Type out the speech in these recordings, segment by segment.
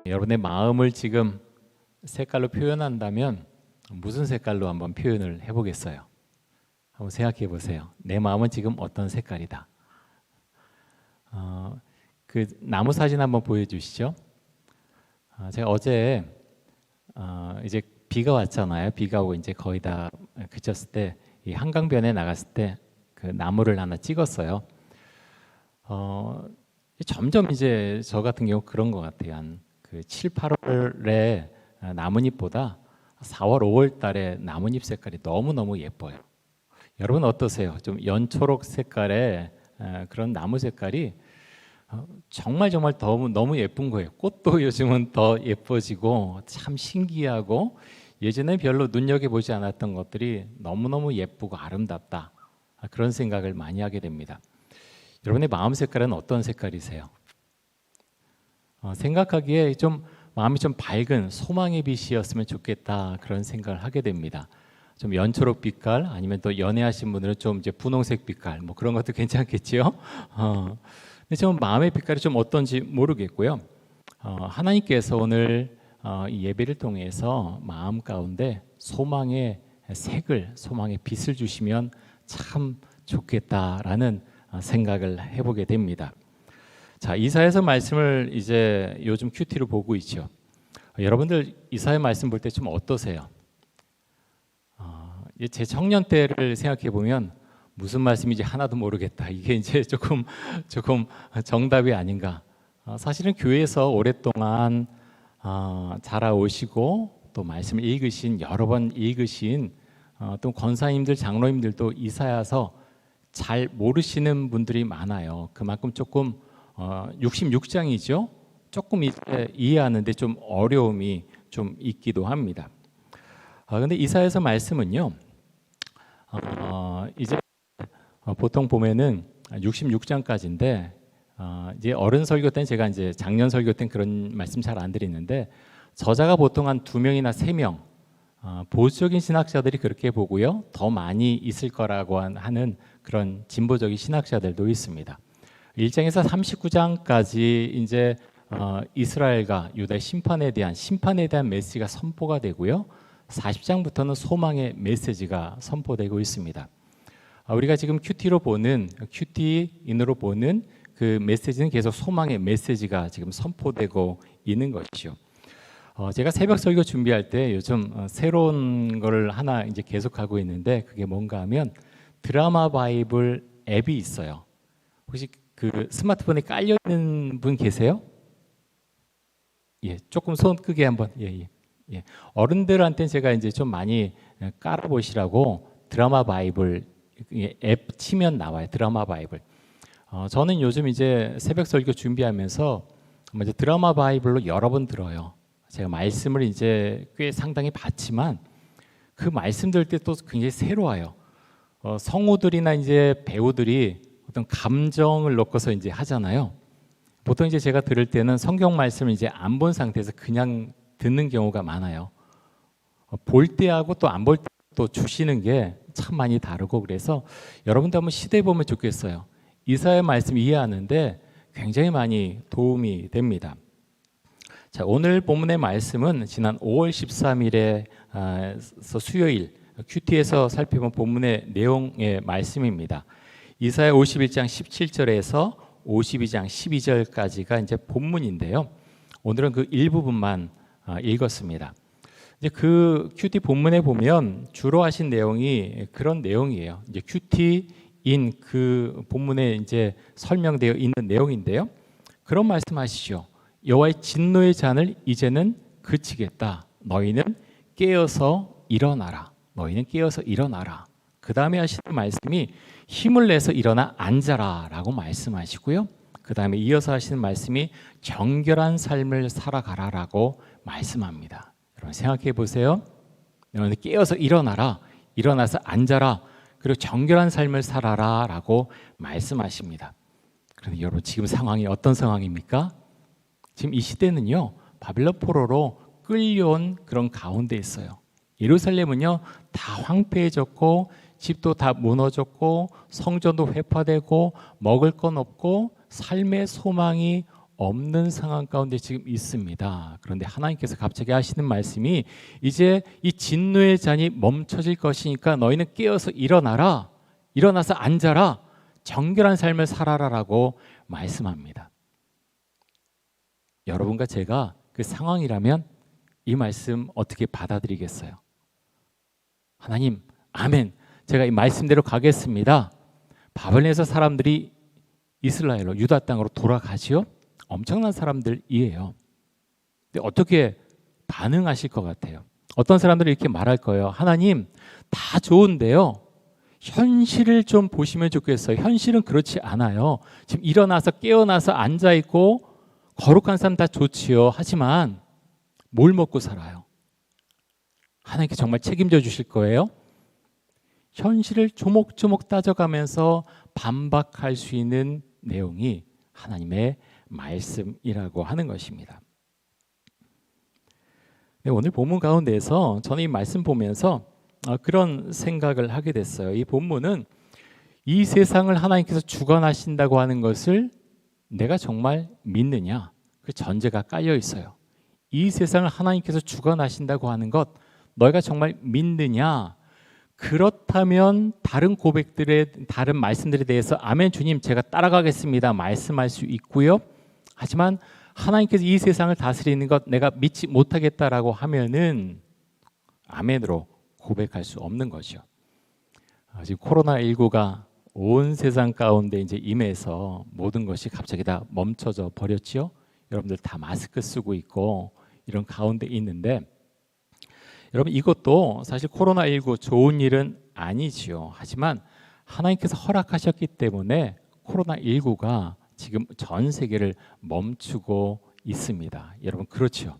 여러분의 마음을 지금 색깔로 표현한다면 무슨 색깔로 한번 표현을 해보겠어요? 한번 생각해 보세요. 내 마음은 지금 어떤 색깔이다. 그 나무 사진 한번 보여주시죠. 제가 어제 이제 비가 왔잖아요. 비가 오고 이제 거의 다 그쳤을 때 이 한강변에 나갔을 때 그 나무를 하나 찍었어요. 점점 이제 저 같은 경우 그런 것 같아요. 한 그 7, 8월에 나뭇잎보다 4월, 5월 달에 나뭇잎 색깔이 너무너무 예뻐요. 여러분 어떠세요? 좀 연초록 색깔의 그런 나무 색깔이 정말 너무 예쁜 거예요. 꽃도 요즘은 더 예뻐지고 참 신기하고 예전에 별로 눈여겨보지 않았던 것들이 너무너무 예쁘고 아름답다. 그런 생각을 많이 하게 됩니다. 여러분의 마음 색깔은 어떤 색깔이세요? 생각하기에 좀 마음이 좀 밝은 소망의 빛이었으면 좋겠다 그런 생각을 하게 됩니다. 좀 연초록 빛깔 아니면 또 연애하신 분들은 좀 이제 분홍색 빛깔 뭐 그런 것도 괜찮겠지요. 근데 좀 마음의 빛깔이 좀 어떤지 모르겠고요. 하나님께서 오늘 이 예배를 통해서 마음 가운데 소망의 색을, 소망의 빛을 주시면 참 좋겠다라는 생각을 해보게 됩니다. 자, 이사야서 말씀을 이제 요즘 큐티로 보고 있죠. 여러분들 이사야 말씀 볼 때 좀 어떠세요? 제 청년 때를 생각해 보면 무슨 말씀인지 하나도 모르겠다. 이게 이제 조금 정답이 아닌가. 사실은 교회에서 오랫동안 자라오시고 또 말씀을 읽으신 여러 번 읽으신 또 권사님들, 장로님들도 이사야서 잘 모르시는 분들이 많아요. 그만큼 조금 66장이죠. 조금 이제 이해하는데 좀 어려움이 좀 있기도 합니다. 근데 이사야서 말씀은요, 이제 보통 보면은 66장까지인데 이제 어른 설교 때는 제가 이제 작년 설교 때는 그런 말씀 잘 안 드리는데 저자가 보통 한 2명이나 3명 보수적인 신학자들이 그렇게 보고요. 더 많이 있을 거라고 하는 그런 진보적인 신학자들도 있습니다. 1장에서 39장까지 이제 이스라엘과 유다의 심판에 대한 메시지가 선포가 되고요. 40장부터는 소망의 메시지가 선포되고 있습니다. 우리가 지금 큐티인으로 보는 그 메시지는 계속 소망의 메시지가 지금 선포되고 있는 것이죠. 제가 새벽 설교 준비할 때 요즘 새로운 걸 하나 이제 계속하고 있는데 그게 뭔가 하면 드라마 바이블 앱이 있어요. 혹시 그 스마트폰에 깔려 있는 분 계세요? 예, 조금 손 크게 한번. 예. 어른들한테는 제가 이제 좀 많이 깔아 보시라고 드라마 바이블 앱 치면 나와요. 드라마 바이블. 저는 요즘 이제 새벽 설교 준비하면서 이제 드라마 바이블로 여러 번 들어요. 제가 말씀을 이제 꽤 상당히 봤지만 그 말씀 들을 때 또 굉장히 새로워요. 성우들이나 이제 배우들이 어떤 감정을 넣고서 이제 하잖아요. 보통 이제 제가 들을 때는 성경 말씀을 이제 안 본 상태에서 그냥 듣는 경우가 많아요. 볼 때하고 또 안 볼 때 또 주시는 게 참 많이 다르고 그래서 여러분도 한번 시도해 보면 좋겠어요. 이사야 말씀 이해하는데 굉장히 많이 도움이 됩니다. 자, 오늘 본문의 말씀은 지난 5월 13일에 수요일 큐티에서 살펴본 본문의 내용의 말씀입니다. 이사야 51장 17절에서 52장 12절까지가 이제 본문인데요. 오늘은 그 일부분만 읽었습니다. 이제 그 큐티 본문에 보면 주로 하신 내용이 그런 내용이에요. 이제 큐티인 그 본문에 이제 설명되어 있는 내용인데요. 그런 말씀하시죠. 여호와의 진노의 잔을 이제는 그치겠다. 너희는 깨어서 일어나라. 그 다음에 하시는 말씀이 힘을 내서 일어나 앉아라 라고 말씀하시고요. 그 다음에 이어서 하시는 말씀이 정결한 삶을 살아가라 라고 말씀합니다. 여러분 생각해 보세요. 너희는 깨어서 일어나라. 일어나서 앉아라. 그리고 정결한 삶을 살아라 라고 말씀하십니다. 그런데 여러분 지금 상황이 어떤 상황입니까? 지금 이 시대는요 바빌론 포로로 끌려온 그런 가운데 있어요. 예루살렘은요 다 황폐해졌고 집도 다 무너졌고 성전도 회파되고 먹을 건 없고 삶의 소망이 없는 상황 가운데 지금 있습니다. 그런데 하나님께서 갑자기 하시는 말씀이 이제 이 진노의 잔이 멈춰질 것이니까 너희는 깨어서 일어나라. 일어나서 앉아라. 정결한 삶을 살아라라고 말씀합니다. 여러분과 제가 그 상황이라면 이 말씀 어떻게 받아들이겠어요? 하나님, 아멘. 제가 이 말씀대로 가겠습니다. 바벨론에서 사람들이 이스라엘로 유다 땅으로 돌아가지요. 엄청난 사람들이에요. 근데 어떻게 반응하실 것 같아요? 어떤 사람들은 이렇게 말할 거예요. 하나님, 다 좋은데요. 현실을 좀 보시면 좋겠어요. 현실은 그렇지 않아요. 지금 일어나서 깨어나서 앉아있고 거룩한 삶 다 좋지요. 하지만 뭘 먹고 살아요? 하나님께 정말 책임져 주실 거예요? 현실을 조목조목 따져가면서 반박할 수 있는 내용이 하나님의 말씀이라고 하는 것입니다. 네, 오늘 본문 가운데에서 저는 이 말씀 보면서 그런 생각을 하게 됐어요. 이 본문은 이 세상을 하나님께서 주관하신다고 하는 것을 내가 정말 믿느냐? 그 전제가 깔려 있어요. 이 세상을 하나님께서 주관하신다고 하는 것 너희가 정말 믿느냐? 그렇다면 다른 고백들의 다른 말씀들에 대해서 아멘 주님 제가 따라가겠습니다 말씀할 수 있고요. 하지만 하나님께서 이 세상을 다스리는 것 내가 믿지 못하겠다라고 하면은 아멘으로 고백할 수 없는 거죠. 지금 코로나19가 온 세상 가운데 이제 임해서 모든 것이 갑자기 다 멈춰져 버렸지요. 여러분들 다 마스크 쓰고 있고 이런 가운데 있는데 여러분 이것도 사실 코로나19 좋은 일은 아니지요. 하지만 하나님께서 허락하셨기 때문에 코로나19가 지금 전 세계를 멈추고 있습니다. 여러분 그렇죠?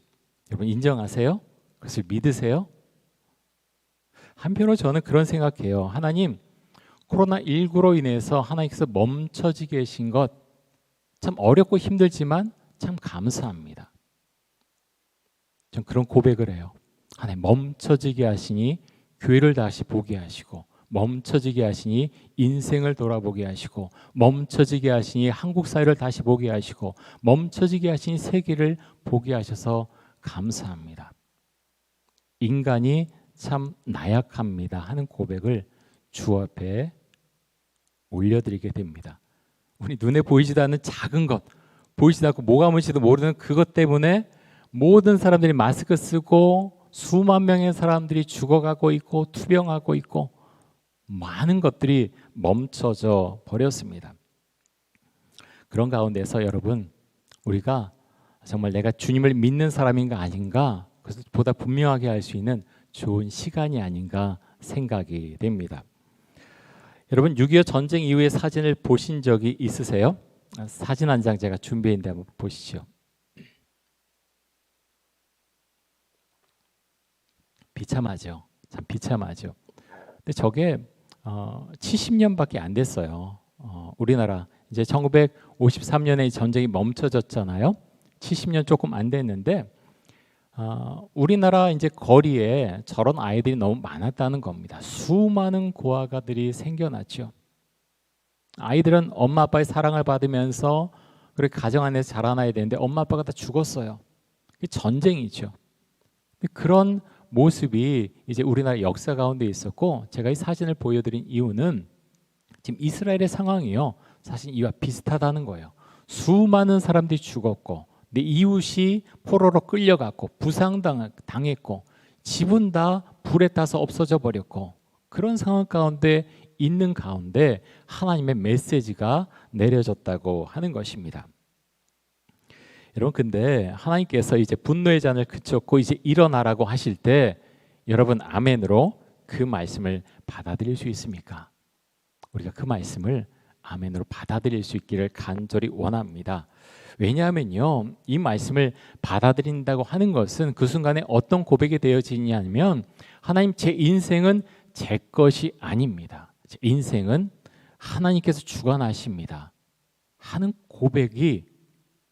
여러분 인정하세요? 그것을 믿으세요? 한편으로 저는 그런 생각해요. 하나님 코로나19로 인해서 하나님께서 멈춰지 계신 것 참 어렵고 힘들지만 참 감사합니다. 전 그런 고백을 해요. 하나님 멈춰지게 하시니 교회를 다시 보게 하시고 멈춰지게 하시니 인생을 돌아보게 하시고 멈춰지게 하시니 한국 사회를 다시 보게 하시고 멈춰지게 하시니 세계를 보게 하셔서 감사합니다. 인간이 참 나약합니다 하는 고백을 주 앞에 올려드리게 됩니다. 우리 눈에 보이지도 않는 작은 것, 보이지도 않고 뭐가 뭔지도 모르는 그것 때문에 모든 사람들이 마스크 쓰고 수만 명의 사람들이 죽어가고 있고 투병하고 있고 많은 것들이 멈춰져 버렸습니다. 그런 가운데서 여러분 우리가 정말 내가 주님을 믿는 사람인가 아닌가 그것을 보다 분명하게 할 수 있는 좋은 시간이 아닌가 생각이 됩니다. 여러분 6.25 전쟁 이후의 사진을 보신 적이 있으세요? 사진 한 장 제가 준비했는데 한번 보시죠. 비참하죠. 참 비참하죠. 근데 저게 70년밖에 안 됐어요. 우리나라 이제 1953년에 전쟁이 멈춰졌잖아요. 70년 조금 안 됐는데 우리나라 이제 거리에 저런 아이들이 너무 많았다는 겁니다. 수많은 고아가들이 생겨났죠. 아이들은 엄마 아빠의 사랑을 받으면서 그렇게 가정 안에서 자라나야 되는데 엄마 아빠가 다 죽었어요. 전쟁이죠. 그런 모습이 이제 우리나라 역사 가운데 있었고 제가 이 사진을 보여드린 이유는 지금 이스라엘의 상황이요. 사실 이와 비슷하다는 거예요. 수많은 사람들이 죽었고 내 이웃이 포로로 끌려갔고 부상당했고 집은 다 불에 타서 없어져 버렸고 그런 상황 가운데 있는 가운데 하나님의 메시지가 내려졌다고 하는 것입니다. 여러분 근데 하나님께서 이제 분노의 잔을 그쳤고 이제 일어나라고 하실 때 여러분 아멘으로 그 말씀을 받아들일 수 있습니까? 우리가 그 말씀을 아멘으로 받아들일 수 있기를 간절히 원합니다. 왜냐하면요 이 말씀을 받아들인다고 하는 것은 그 순간에 어떤 고백이 되어지냐면 하나님 제 인생은 제 것이 아닙니다. 제 인생은 하나님께서 주관하십니다 하는 고백이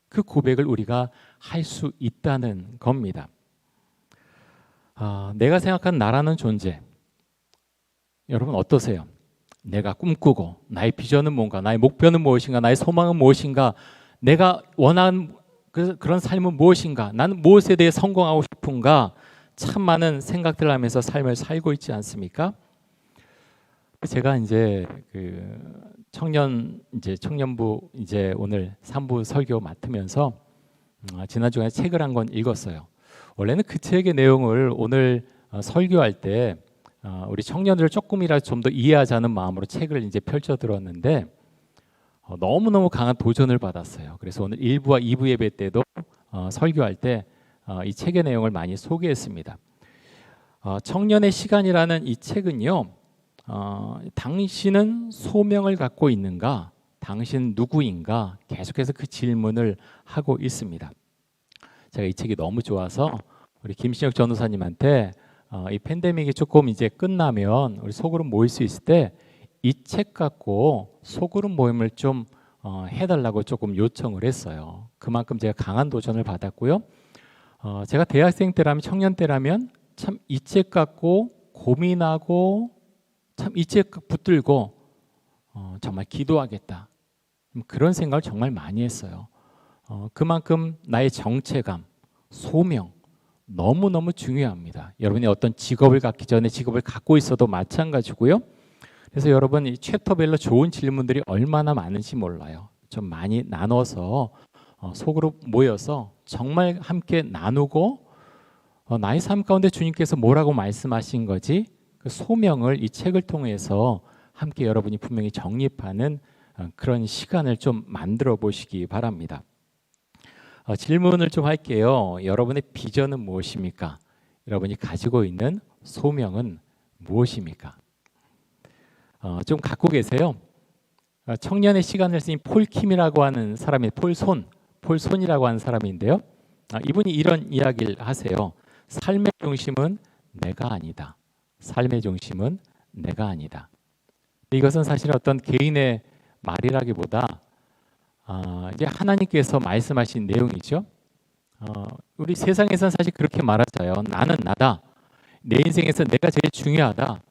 그 고백을 우리가 할 수 있다는 겁니다. 내가 생각한 나라는 존재, 여러분 어떠세요? 내가 꿈꾸고 나의 비전은 뭔가, 나의 목표는 무엇인가, 나의 소망은 무엇인가, 내가 원하는 그런 삶은 무엇인가, 나는 무엇에 대해 성공하고 싶은가, 참 많은 생각들을 하면서 삶을 살고 있지 않습니까? 제가 이제 청년부 오늘 3부 설교 맡으면서 지난 주간에 책을 한 권 읽었어요. 원래는 그 책의 내용을 오늘 설교할 때 우리 청년들을 조금이라도 좀 더 이해하자는 마음으로 책을 이제 펼쳐 들었는데 너무너무 강한 도전을 받았어요. 그래서 오늘 1부와 2부 예배 때도 설교할 때 이 책의 내용을 많이 소개했습니다. 청년의 시간이라는 이 책은요, 당신은 소명을 갖고 있는가? 당신 누구인가? 계속해서 그 질문을 하고 있습니다. 제가 이 책이 너무 좋아서 우리 김신혁 전도사님한테 이 팬데믹이 조금 이제 끝나면 우리 소그룹 모일 수 있을 때 이 책 갖고 소그룹 모임을 좀 해달라고 조금 요청을 했어요. 그만큼 제가 강한 도전을 받았고요. 제가 대학생 때라면, 청년 때라면 참 이 책 갖고 고민하고 참 이 책 붙들고 정말 기도하겠다, 그런 생각을 정말 많이 했어요. 그만큼 나의 정체감, 소명 너무너무 중요합니다. 여러분이 어떤 직업을 갖기 전에 직업을 갖고 있어도 마찬가지고요. 그래서 여러분 이 챕터별로 좋은 질문들이 얼마나 많은지 몰라요. 좀 많이 나눠서 소그룹 모여서 정말 함께 나누고 나의 삶 가운데 주님께서 뭐라고 말씀하신 거지, 그 소명을 이 책을 통해서 함께 여러분이 분명히 정립하는 그런 시간을 좀 만들어 보시기 바랍니다. 질문을 좀 할게요. 여러분의 비전은 무엇입니까? 여러분이 가지고 있는 소명은 무엇입니까? 좀 갖고 계세요? 청년의 시간을 쓴 폴킴이라고 하는 사람이 폴손이라고 하는 사람인데요. 이분이 이런 이야기를 하세요. 삶의 중심은 내가 아니다. 삶의 중심은 내가 아니다. 이것은 사실 어떤 개인의 말이라기보다 이제 하나님께서 말씀하신 내용이죠. 우리 세상에서는 사실 그렇게 말하자요. 나는 나다. 내 인생에서 내가 제일 중요하다.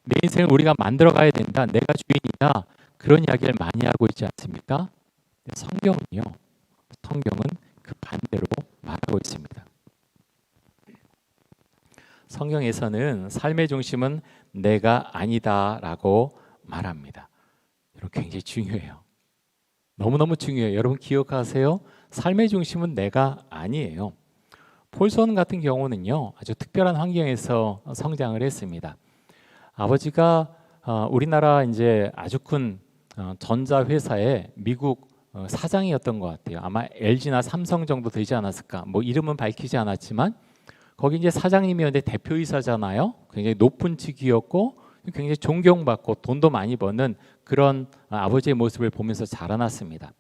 내 인생을 우리가 만들어 가야 된다. 내가 주인이다. 그런 이야기를 많이 하고 있지 않습니까? 성경은요. 성경은 그 반대로 말하고 있습니다. 성경에서는 삶의 중심은 내가 아니다라고 말합니다. 여러분 굉장히 중요해요. 너무너무 중요해요. 여러분 기억하세요. 삶의 중심은 내가 아니에요. 폴손 같은 경우는요, 아주 특별한 환경에서 성장을 했습니다. 아버지가 우리나라 이제 아주 큰 전자 회사의 미국 사장이었던 것 같아요. 아마 LG나 삼성 정도 되지 않았을까. 뭐 이름은 밝히지 않았지만 거기 이제 사장님이었는데 대표이사잖아요. 굉장히 높은 직위였고 굉장히 존경받고 돈도 많이 버는 그런 아버지의 모습을 보면서 자라났습니다.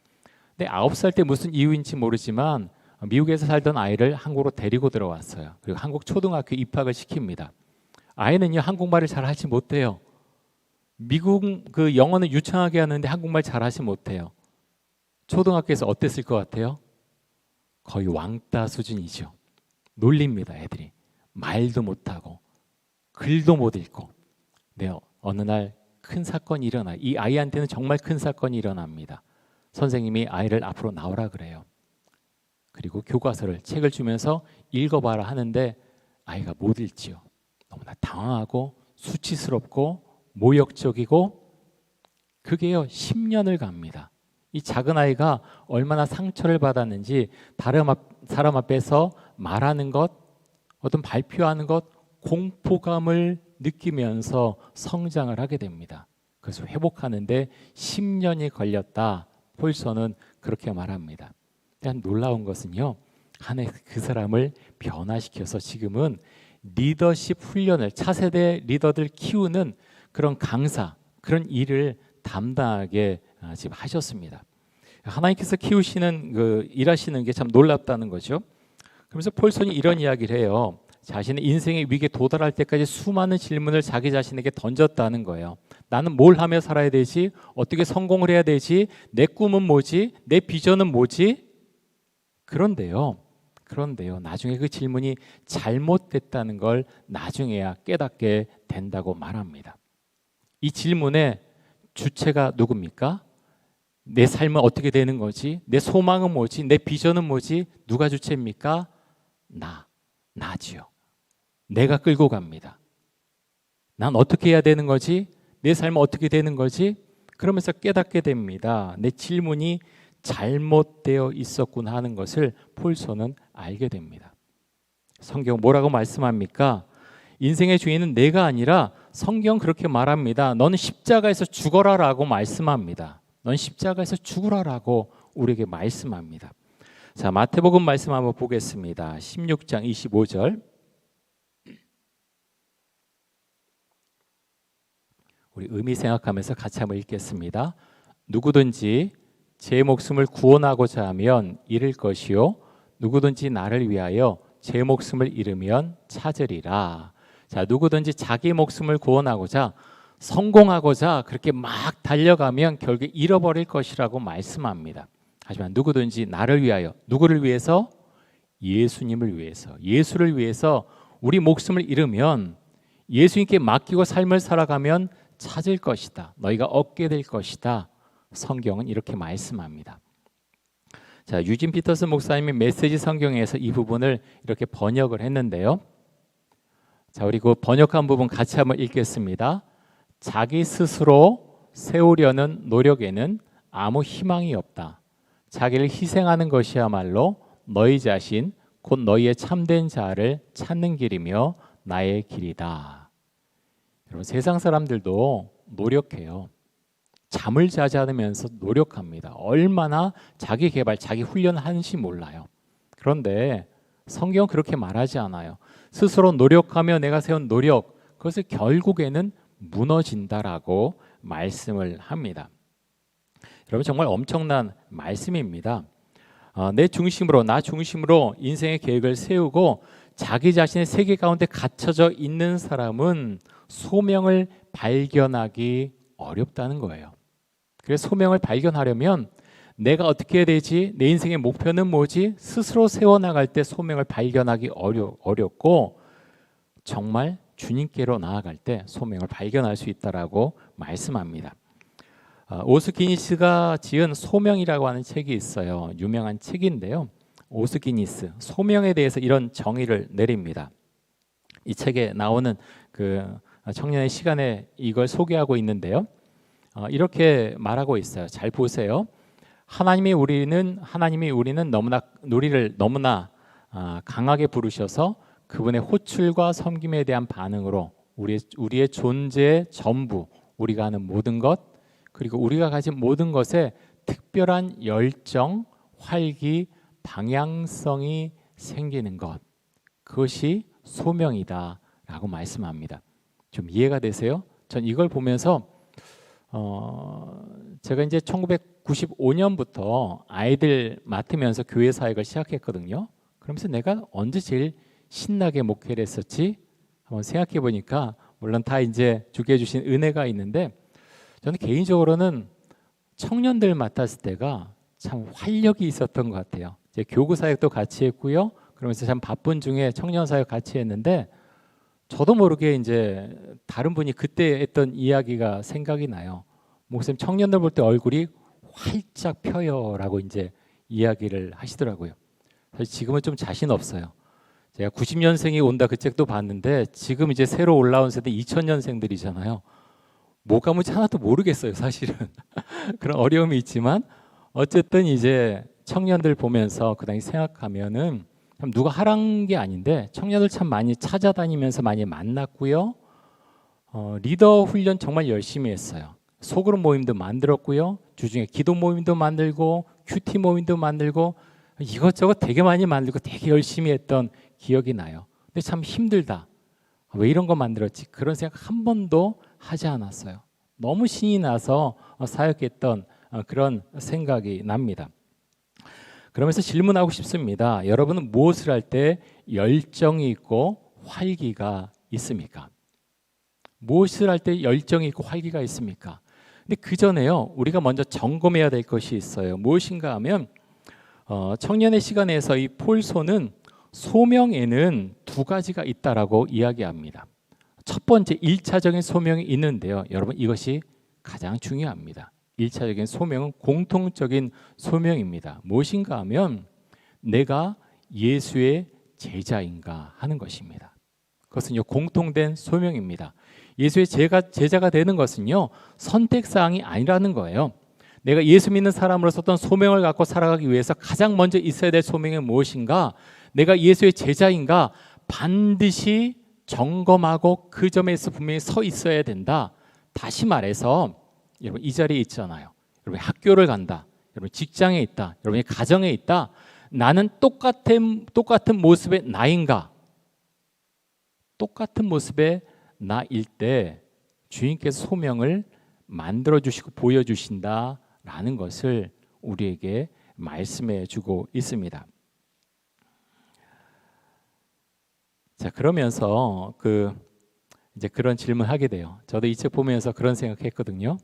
근데 9살 때 무슨 이유인지 모르지만 미국에서 살던 아이를 한국으로 데리고 들어왔어요. 그리고 한국 초등학교 입학을 시킵니다. 아이는요, 한국말을 잘 하지 못해요. 미국 그 영어는 유창하게 하는데 한국말 잘 하지 못해요. 초등학교에서 어땠을 것 같아요? 거의 왕따 수준이죠. 놀립니다, 애들이. 말도 못하고 글도 못 읽고. 네, 어느 날 큰 사건이 일어나요. 이 아이한테는 정말 큰 사건이 일어납니다. 선생님이 아이를 앞으로 나오라 그래요. 그리고 교과서를, 책을 주면서 읽어봐라 하는데 아이가 못 읽지요. 너무나 당황하고 수치스럽고 모욕적이고, 그게요 10년을 갑니다. 이 작은 아이가 얼마나 상처를 받았는지 다른 사람 앞에서 말하는 것, 어떤 발표하는 것, 공포감을 느끼면서 성장을 하게 됩니다. 그래서 회복하는데 10년이 걸렸다. 폴son은 그렇게 말합니다. 참 놀라운 것은요, 하나님 그 사람을 변화시켜서 지금은 리더십 훈련을, 차세대 리더들 키우는 그런 강사, 그런 일을 담당하게 지금 하셨습니다. 하나님께서 키우시는 일하시는 게 참 놀랍다는 거죠. 그러면서 폴son이 이런 이야기를 해요. 자신의 인생의 위기에 도달할 때까지 수많은 질문을 자기 자신에게 던졌다는 거예요. 나는 뭘 하며 살아야 되지? 어떻게 성공을 해야 되지? 내 꿈은 뭐지? 내 비전은 뭐지? 그런데요, 그런데요, 나중에 그 질문이 잘못됐다는 걸 나중에야 깨닫게 된다고 말합니다. 이 질문의 주체가 누굽니까? 내 삶은 어떻게 되는 거지? 내 소망은 뭐지? 내 비전은 뭐지? 누가 주체입니까? 나지요. 내가 끌고 갑니다. 난 어떻게 해야 되는 거지? 내 삶은 어떻게 되는 거지? 그러면서 깨닫게 됩니다. 내 질문이 잘못되어 있었구나 하는 것을 폴소는 알게 됩니다. 성경 뭐라고 말씀합니까? 인생의 주인은 내가 아니라 성경 그렇게 말합니다. 너는 십자가에서 죽어라라고 말씀합니다. 넌 십자가에서 죽으라라고 우리에게 말씀합니다. 자, 마태복음 말씀 한번 보겠습니다. 16장 25절. 우리 의미 생각하면서 같이 한번 읽겠습니다. 누구든지 제 목숨을 구원하고자 하면 잃을 것이요 누구든지 나를 위하여 제 목숨을 잃으면 찾으리라. 자, 누구든지 자기 목숨을 구원하고자 성공하고자 그렇게 막 달려가면 결국 잃어버릴 것이라고 말씀합니다. 하지만 누구든지 나를 위하여, 누구를 위해서? 예수님을 위해서, 예수를 위해서 우리 목숨을 잃으면 예수님께 맡기고 삶을 살아가면 찾을 것이다. 너희가 얻게 될 것이다. 성경은 이렇게 말씀합니다. 자, 유진 피터슨 목사님이 메시지 성경에서 이 부분을 이렇게 번역을 했는데요. 자, 우리 그 번역한 부분 같이 한번 읽겠습니다. 자기 스스로 세우려는 노력에는 아무 희망이 없다. 자기를 희생하는 것이야말로 너희 자신 곧 너희의 참된 자아를 찾는 길이며 나의 길이다. 여러분, 세상 사람들도 노력해요. 잠을 자지 않으면서 노력합니다. 얼마나 자기 개발, 자기 훈련하는지 몰라요. 그런데 성경은 그렇게 말하지 않아요. 스스로 노력하며 내가 세운 노력, 그것을 결국에는 무너진다라고 말씀을 합니다. 여러분, 정말 엄청난 말씀입니다. 내 중심으로, 나 중심으로 인생의 계획을 세우고 자기 자신의 세계 가운데 갇혀져 있는 사람은 소명을 발견하기 어렵다는 거예요. 그래서 소명을 발견하려면 내가 어떻게 해야 되지? 내 인생의 목표는 뭐지? 스스로 세워나갈 때 소명을 발견하기 어렵고 정말 주님께로 나아갈 때 소명을 발견할 수 있다라고 말씀합니다. 오스기니스가 지은 소명이라고 하는 책이 있어요. 유명한 책인데요. 오스기니스, 소명에 대해서 이런 정의를 내립니다. 이 책에 나오는 그 청년의 시간에 이걸 소개하고 있는데요. 이렇게 말하고 있어요. 잘 보세요. 하나님이 우리는 우리를 너무나 강하게 부르셔서 그분의 호출과 섬김에 대한 반응으로 우리의 존재의 전부, 우리가 하는 모든 것, 그리고 우리가 가진 모든 것에 특별한 열정, 활기, 방향성이 생기는 것, 그것이 소명이다라고 말씀합니다. 좀 이해가 되세요? 전 이걸 보면서 제가 이제 1995년부터 아이들 맡으면서 교회 사역을 시작했거든요. 그러면서 내가 언제 제일 신나게 목회를 했었지? 한번 생각해 보니까 물론 다 이제 주게 주신 은혜가 있는데 저는 개인적으로는 청년들 맡았을 때가 참 활력이 있었던 것 같아요. 이제 교구 사역도 같이 했고요. 그러면서 참 바쁜 중에 청년 사역 같이 했는데 저도 모르게 이제 다른 분이 그때 했던 이야기가 생각이 나요. 목사님, 청년들 볼 때 얼굴이 활짝 펴요라고 이제 이야기를 하시더라고요. 사실 지금은 좀 자신 없어요. 제가 90년생이 온다 그 책도 봤는데 지금 이제 새로 올라온 세대 2000년생들이잖아요. 뭐가 뭔지 하나도 모르겠어요, 사실은. 그런 어려움이 있지만 어쨌든 이제 청년들 보면서 그 당시 생각하면은 참 누가 하란 게 아닌데 청년들 참 많이 찾아다니면서 많이 만났고요. 리더 훈련 정말 열심히 했어요. 소그룹 모임도 만들었고요. 주중에 기도 모임도 만들고 큐티 모임도 만들고 이것저것 되게 많이 만들고 되게 열심히 했던 기억이 나요. 근데 참 힘들다. 왜 이런 거 만들었지? 그런 생각 한 번도 하지 않았어요. 너무 신이 나서 사역했던 그런 생각이 납니다. 그러면서 질문하고 싶습니다. 여러분은 무엇을 할 때 열정이 있고 활기가 있습니까? 무엇을 할 때 열정이 있고 활기가 있습니까? 근데 그 전에요, 우리가 먼저 점검해야 될 것이 있어요. 무엇인가 하면 청년의 시간에서 이 폴소는 소명에는 두 가지가 있다라고 이야기합니다. 첫 번째 1차적인 소명이 있는데요. 여러분 이것이 가장 중요합니다. 1차적인 소명은 공통적인 소명입니다. 무엇인가 하면 내가 예수의 제자인가 하는 것입니다. 그것은요 공통된 소명입니다. 예수의 제자가 되는 것은요 선택사항이 아니라는 거예요. 내가 예수 믿는 사람으로서 어떤 소명을 갖고 살아가기 위해서 가장 먼저 있어야 될 소명이 무엇인가? 내가 예수의 제자인가? 반드시 점검하고 그 점에서 분명히 서 있어야 된다. 다시 말해서 여러분 이 자리에 있잖아요. 여러분 학교를 간다. 여러분 직장에 있다. 여러분이 가정에 있다. 나는 똑같은 모습의 나인가? 똑같은 모습의 나일 때 주님께서 소명을 만들어 주시고 보여 주신다라는 것을 우리에게 말씀해 주고 있습니다. 자, 그러면서 이제 그런 질문 하게 돼요. 저도 이 책 보면서 그런 생각했거든요.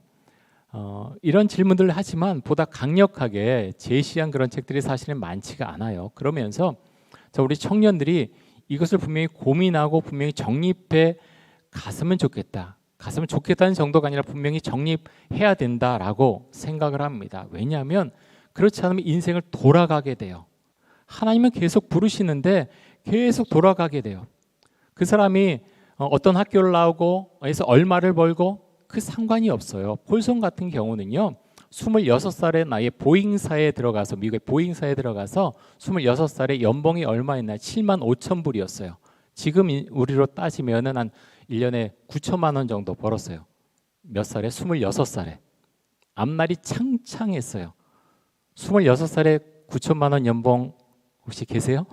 이런 질문들을 하지만 보다 강력하게 제시한 그런 책들이 사실은 많지가 않아요. 그러면서 우리 청년들이 이것을 분명히 고민하고 분명히 정립해 갔으면 좋겠다. 갔으면 좋겠다는 정도가 아니라 분명히 정립해야 된다라고 생각을 합니다. 왜냐하면 그렇지 않으면 인생을 돌아가게 돼요. 하나님은 계속 부르시는데 계속 돌아가게 돼요. 그 사람이 어떤 학교를 나오고 해서 얼마를 벌고 그 상관이 없어요. 폴손 같은 경우는요. 26살의 나이에 보잉사에 들어가서 미국의 보잉사에 들어가서 26살에 연봉이 얼마였나? 7만 5천 불이었어요. 지금 우리로 따지면은 한 1년에 9천만 원 정도 벌었어요. 몇 살에? 26살에. 앞날이 창창했어요. 26살에 9천만 원 연봉 혹시 계세요?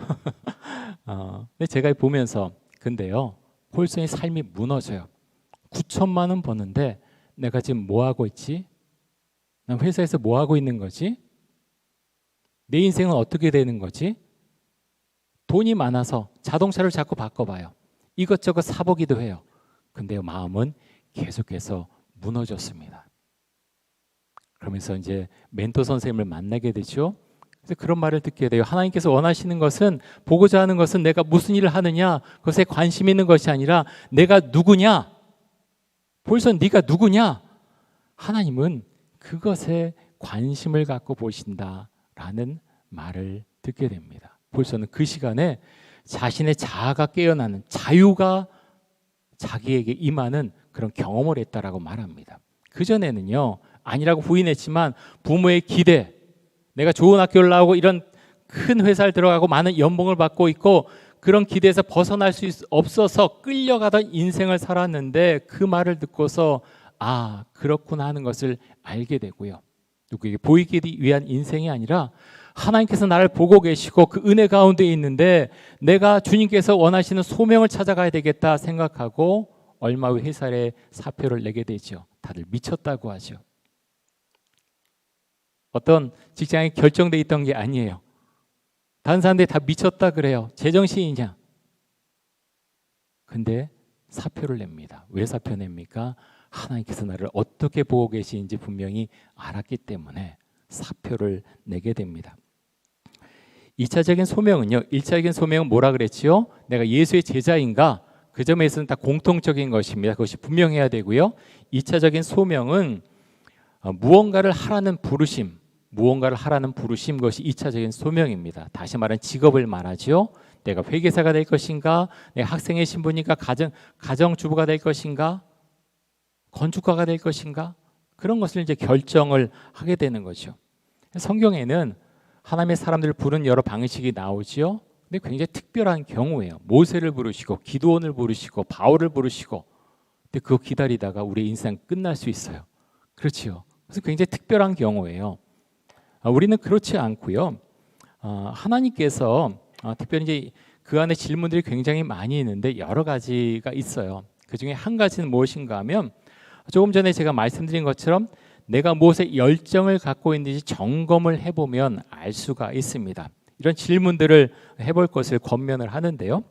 근데 제가 보면서 근데요. 폴손의 삶이 무너져요. 9천만 원 버는데 내가 지금 뭐 하고 있지? 난 회사에서 뭐 하고 있는 거지? 내 인생은 어떻게 되는 거지? 돈이 많아서 자동차를 자꾸 바꿔봐요. 이것저것 사보기도 해요. 근데 마음은 계속해서 무너졌습니다. 그러면서 이제 멘토 선생님을 만나게 되죠. 그래서 그런 말을 듣게 돼요. 하나님께서 원하시는 것은 보고자 하는 것은 내가 무슨 일을 하느냐 그것에 관심 있는 것이 아니라 내가 누구냐? 폴손 네가 누구냐? 하나님은 그것에 관심을 갖고 보신다라는 말을 듣게 됩니다. 폴손은 그 시간에 자신의 자아가 깨어나는 자유가 자기에게 임하는 그런 경험을 했다라고 말합니다. 그전에는요 아니라고 부인했지만 부모의 기대, 내가 좋은 학교를 나오고 이런 큰 회사를 들어가고 많은 연봉을 받고 있고 그런 기대에서 벗어날 수 없어서 끌려가던 인생을 살았는데 그 말을 듣고서 아 그렇구나 하는 것을 알게 되고요. 누구에게 보이기 위한 인생이 아니라 하나님께서 나를 보고 계시고 그 은혜 가운데 있는데 내가 주님께서 원하시는 소명을 찾아가야 되겠다 생각하고 얼마 후 회사에 사표를 내게 되죠. 다들 미쳤다고 하죠. 어떤 직장에 결정돼 있던 게 아니에요. 다른 사람들이 다 미쳤다 그래요. 제정신이냐? 근데 사표를 냅니다. 왜 사표 냅니까? 하나님께서 나를 어떻게 보고 계시는지 분명히 알았기 때문에 사표를 내게 됩니다. 2차적인 소명은요. 1차적인 소명은 뭐라 그랬지요? 내가 예수의 제자인가? 그 점에서는 다 공통적인 것입니다. 그것이 분명해야 되고요. 2차적인 소명은 무언가를 하라는 부르심, 것이 2차적인 소명입니다. 다시 말하면 직업을 말하죠. 내가 회계사가 될 것인가, 내가 학생의 신분이니까 가정주부가 될 것인가, 건축가가 될 것인가, 그런 것을 이제 결정을 하게 되는 거죠. 성경에는 하나님의 사람들을 부르는 여러 방식이 나오지요. 근데 굉장히 특별한 경우예요. 모세를 부르시고 기드온을 부르시고 바울을 부르시고, 근데 그거 기다리다가 우리의 인생 끝날 수 있어요. 그렇지요. 그래서 굉장히 특별한 경우예요. 우리는 그렇지 않고요. 하나님께서 특별히 이제 그 안에 질문들이 굉장히 많이 있는데 여러 가지가 있어요. 그 중에 한 가지는 무엇인가 하면 조금 전에 제가 말씀드린 것처럼 내가 무엇에 열정을 갖고 있는지 점검을 해보면 알 수가 있습니다. 이런 질문들을 해볼 것을 권면을 하는데요.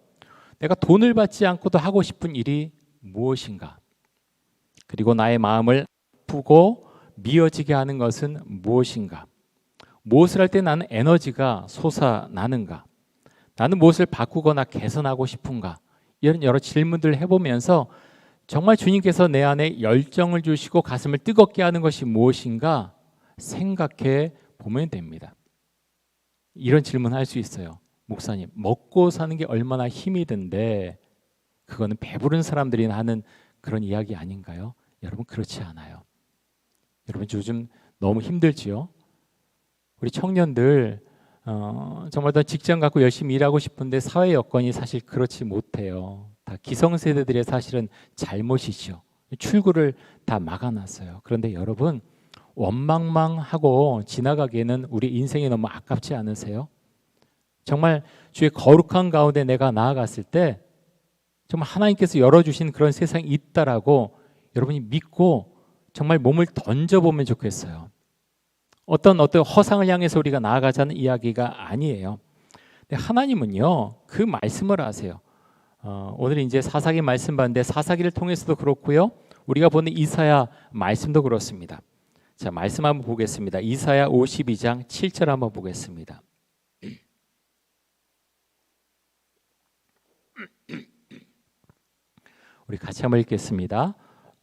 내가 돈을 받지 않고도 하고 싶은 일이 무엇인가? 그리고 나의 마음을 아프고 미어지게 하는 것은 무엇인가? 무엇을 할 때 나는 에너지가 솟아나는가? 나는 무엇을 바꾸거나 개선하고 싶은가? 이런 여러 질문들을 해보면서 정말 주님께서 내 안에 열정을 주시고 가슴을 뜨겁게 하는 것이 무엇인가 생각해 보면 됩니다. 이런 질문할 수 있어요. 목사님, 먹고 사는 게 얼마나 힘이 든데 그거는 배부른 사람들이 하는 그런 이야기 아닌가요? 여러분, 그렇지 않아요. 여러분, 요즘 너무 힘들지요? 우리 청년들 정말 더 직장 갖고 열심히 일하고 싶은데 사회 여건이 사실 그렇지 못해요. 다 기성세대들의 사실은 잘못이죠. 출구를 다 막아놨어요. 그런데 여러분, 원망하고 지나가기에는 우리 인생이 너무 아깝지 않으세요? 정말 주의 거룩한 가운데 내가 나아갔을 때 정말 하나님께서 열어주신 그런 세상이 있다라고 여러분이 믿고 정말 몸을 던져보면 좋겠어요. 어떤 허상을 향해서 우리가 나아가자는 이야기가 아니에요. 근데 하나님은요, 그 말씀을 하세요. 오늘 이제 사사기 말씀 봤는데 사사기를 통해서도 그렇고요, 우리가 보는 이사야 말씀도 그렇습니다. 자, 말씀 한번 보겠습니다. 이사야 52장 7절 한번 보겠습니다. 우리 같이 한번 읽겠습니다.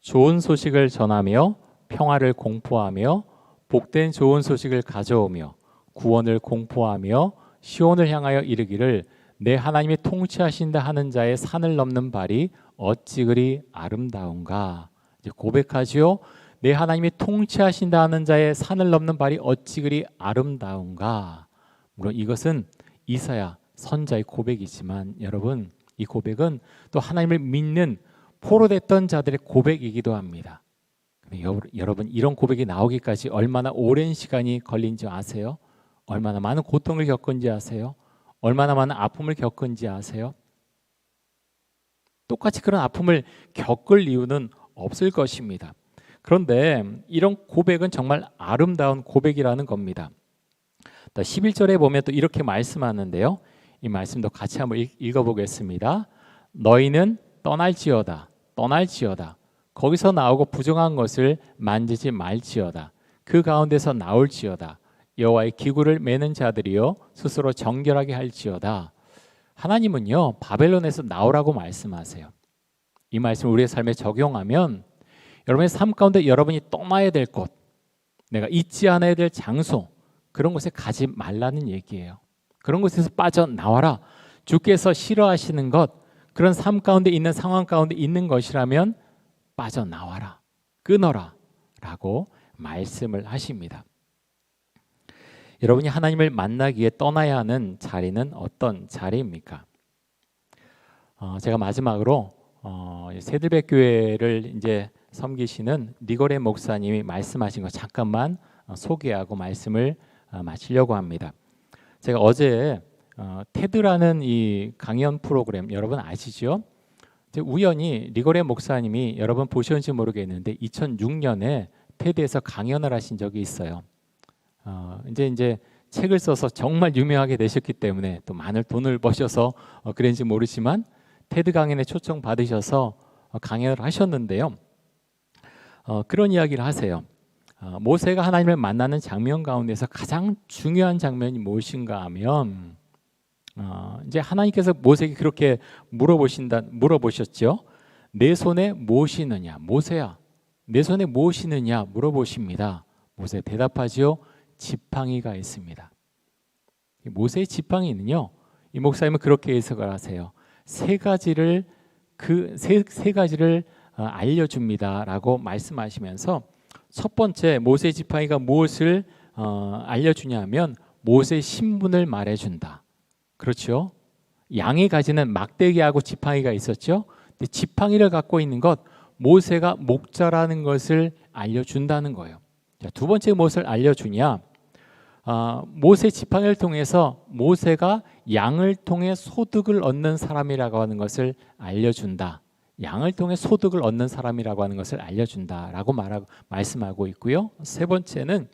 좋은 소식을 전하며 평화를 공포하며 복된 좋은 소식을 가져오며 구원을 공포하며 시온을 향하여 이르기를 내 하나님이 통치하신다 하는 자의 산을 넘는 발이 어찌 그리 아름다운가. 이제 고백하지요. 내 하나님이 통치하신다 하는 자의 산을 넘는 발이 어찌 그리 아름다운가. 물론 이것은 이사야 선자의 고백이지만 여러분, 이 고백은 또 하나님을 믿는 포로됐던 자들의 고백이기도 합니다. 여러분, 이런 고백이 나오기까지 얼마나 오랜 시간이 걸린지 아세요? 얼마나 많은 고통을 겪은지 아세요? 얼마나 많은 아픔을 겪은지 아세요? 똑같이 그런 아픔을 겪을 이유는 없을 것입니다. 그런데 이런 고백은 정말 아름다운 고백이라는 겁니다. 11절에 보면 또 이렇게 말씀하는데요, 이 말씀도 같이 한번 읽어보겠습니다. 너희는 떠날지어다. 거기서 나오고 부정한 것을 만지지 말지어다. 그 가운데서 나올지어다. 여호와의 기구를 매는 자들이여 스스로 정결하게 할지어다. 하나님은요, 바벨론에서 나오라고 말씀하세요. 이 말씀을 우리의 삶에 적용하면 여러분의 삶 가운데 여러분이 떠나야 될 곳, 내가 잊지 않아야 될 장소, 그런 곳에 가지 말라는 얘기예요. 그런 곳에서 빠져나와라. 주께서 싫어하시는 것, 그런 삶 가운데 있는 상황 가운데 있는 것이라면 빠져나와라, 끊어라 라고 말씀을 하십니다. 여러분이 하나님을 만나기에 떠나야 하는 자리는 어떤 자리입니까? 제가 마지막으로 새들백 교회를 이제 섬기시는 니고레 목사님이 말씀하신 거 잠깐만 소개하고 말씀을 마치려고 합니다. 제가 어제 테드라는 이 강연 프로그램 여러분 아시죠? 우연히 니고레 목사님이 여러분 보셨는지 모르겠는데 2006년에 테드에서 강연을 하신 적이 있어요. 이제 책을 써서 정말 유명하게 되셨기 때문에 또 많은 돈을 버셔서 그런지 모르지만 테드 강연에 초청 받으셔서 강연을 하셨는데요. 그런 이야기를 하세요. 모세가 하나님을 만나는 장면 가운데서 가장 중요한 장면이 무엇인가 하면 이제 하나님께서 모세에게 그렇게 물어보셨죠. 내 손에 무엇이 있느냐, 모세야, 내 손에 무엇이 있느냐 물어보십니다. 모세 대답하지요. 지팡이가 있습니다. 모세의 지팡이는요, 이 목사님은 그렇게 해석을 하세요. 세 가지를 알려줍니다라고 말씀하시면서 첫 번째 모세의 지팡이가 무엇을 알려주냐면 모세의 신분을 말해준다. 그렇죠? 양이 가지는 막대기하고 지팡이가 있었죠. 근데 지팡이를 갖고 있는 것, 모세가 목자라는 것을 알려준다는 거예요. 자, 두 번째 무엇을 알려주냐? 모세 지팡이를 통해서 모세가 양을 통해 소득을 얻는 사람이라고 하는 것을 알려준다. 양을 통해 소득을 얻는 사람이라고 하는 것을 알려준다라고 말씀하고 있고요. 세 번째는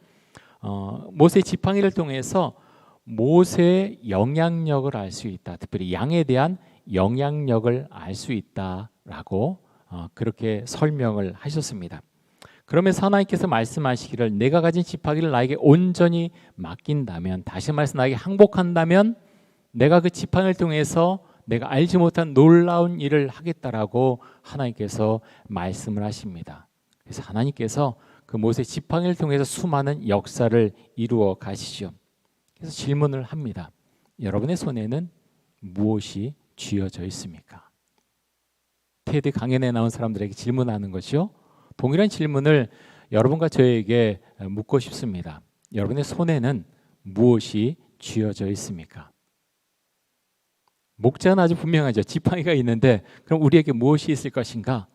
모세 지팡이를 통해서 모세의 영향력을 알 수 있다. 특별히 양에 대한 영향력을 알 수 있다라고 그렇게 설명을 하셨습니다. 그러면서 하나님께서 말씀하시기를 내가 가진 지팡이를 나에게 온전히 맡긴다면, 다시 말해서 나에게 항복한다면 내가 그 지팡이를 통해서 내가 알지 못한 놀라운 일을 하겠다라고 하나님께서 말씀을 하십니다. 그래서 하나님께서 그 모세 지팡이를 통해서 수많은 역사를 이루어 가시죠. 그래서 질문을 합니다. 여러분의 손에는 무엇이 쥐어져 있습니까? 테드 강연에 나온 사람들에게 질문하는 것이요. 동일한 질문을 여러분과 저에게 묻고 싶습니다. 여러분의 손에는 무엇이 쥐어져 있습니까? 목자는 아주 분명하죠. 지팡이가 있는데 그럼 우리에게 무엇이 있을 것인가?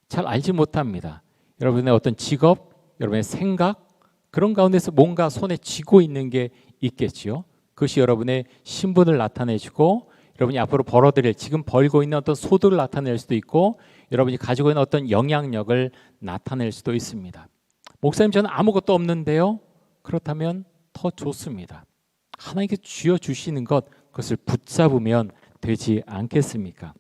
잘 알지 못합니다. 여러분의 어떤 직업, 여러분의 생각, 그런 가운데서 뭔가 손에 쥐고 있는 게 있겠지요. 그것이 여러분의 신분을 나타내주고 여러분이 앞으로 벌어들일, 지금 벌고 있는 어떤 소득을 나타낼 수도 있고 여러분이 가지고 있는 어떤 영향력을 나타낼 수도 있습니다. 목사님, 저는 아무것도 없는데요. 그렇다면 더 좋습니다. 하나님께서 쥐어주시는 것, 그것을 붙잡으면 되지 않겠습니까?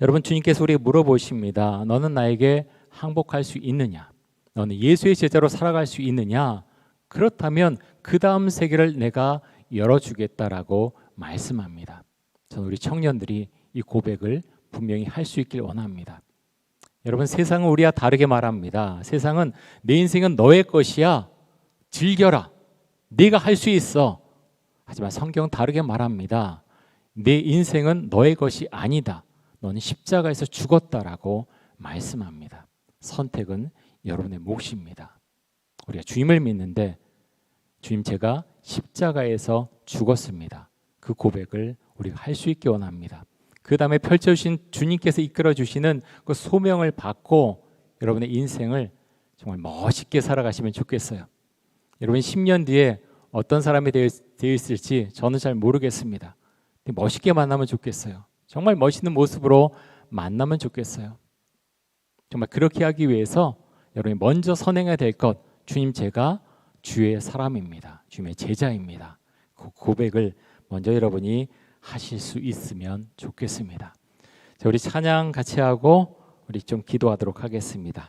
여러분, 주님께서 우리에게 물어보십니다. 너는 나에게 항복할 수 있느냐? 너는 예수의 제자로 살아갈 수 있느냐? 그렇다면 그 다음 세계를 내가 열어주겠다라고 말씀합니다. 저는 우리 청년들이 이 고백을 분명히 할 수 있길 원합니다. 여러분, 세상은 우리와 다르게 말합니다. 세상은 내 인생은 너의 것이야. 즐겨라. 네가 할 수 있어. 하지만 성경은 다르게 말합니다. 내 인생은 너의 것이 아니다. 너는 십자가에서 죽었다라고 말씀합니다. 선택은 여러분의 몫입니다. 우리가 주님을 믿는데 주님, 제가 십자가에서 죽었습니다. 그 고백을 우리가 할 수 있게 원합니다. 그 다음에 펼쳐주신 주님께서 이끌어주시는 그 소명을 받고 여러분의 인생을 정말 멋있게 살아가시면 좋겠어요. 여러분 10년 뒤에 어떤 사람이 되어 있을지 저는 잘 모르겠습니다. 멋있게 만나면 좋겠어요. 정말 멋있는 모습으로 만나면 좋겠어요. 정말 그렇게 하기 위해서 여러분이 먼저 선행해야 될 것, 주님, 제가 주의 사람입니다. 주님의 제자입니다. 그 고백을 먼저 여러분이 하실 수 있으면 좋겠습니다. 자, 우리 찬양 같이 하고 우리 좀 기도하도록 하겠습니다.